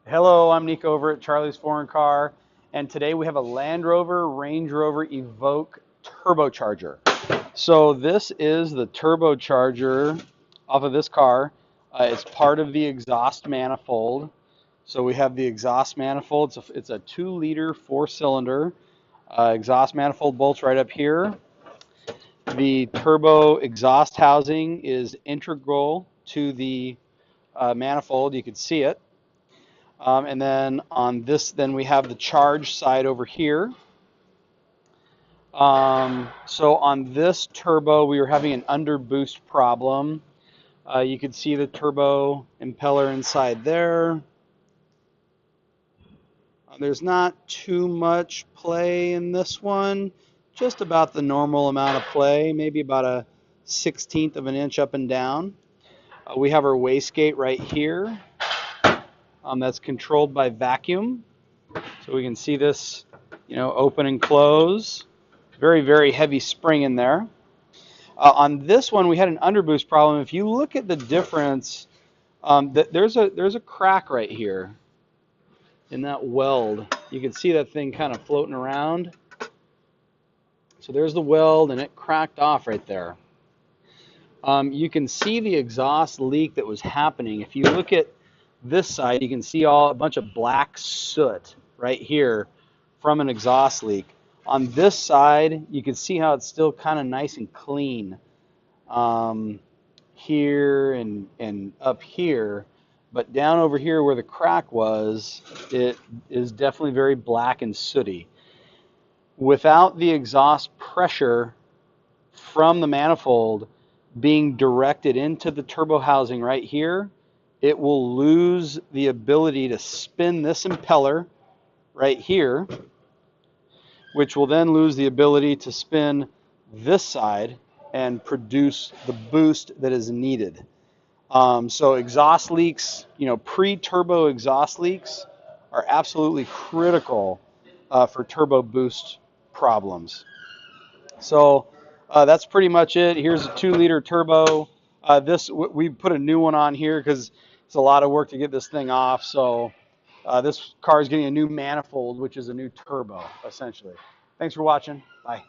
Hello, I'm Nico over at Charlie's Foreign Car, and today we have a Land Rover Range Rover Evoque turbocharger. So this is the turbocharger off of this car. It's part of the exhaust manifold. So we have the exhaust manifold. It's a 2-liter 4-cylinder exhaust manifold bolts right up here. The turbo exhaust housing is integral to the manifold. You can see it. And then on this, then we have the charge side over here. So on this turbo, we were having an underboost problem. You can see the turbo impeller inside there. There's not too much play in this one, just about the normal amount of play, maybe about a 1/16 of an inch up and down. We have our wastegate right here. That's controlled by vacuum. So we can see this, open and close. Very, very heavy spring in there. On this one, we had an underboost problem. If you look at the difference, there's a crack right here in that weld. You can see that thing kind of floating around. So there's the weld, and it cracked off right there. You can see the exhaust leak that was happening. If you look at this side, you can see a bunch of black soot right here from an exhaust leak. On this side, you can see how it's still kind of nice and clean here and up here. But down over here where the crack was, it is definitely very black and sooty. Without the exhaust pressure from the manifold being directed into the turbo housing right here, it will lose the ability to spin this impeller right here, which will then lose the ability to spin this side and produce the boost that is needed. So exhaust leaks, pre-turbo exhaust leaks are absolutely critical for turbo boost problems. So that's pretty much it. Here's a 2-liter turbo. We put a new one on here because it's a lot of work to get this thing off. So this car is getting a new manifold, which is a new turbo, essentially. Thanks for watching. Bye.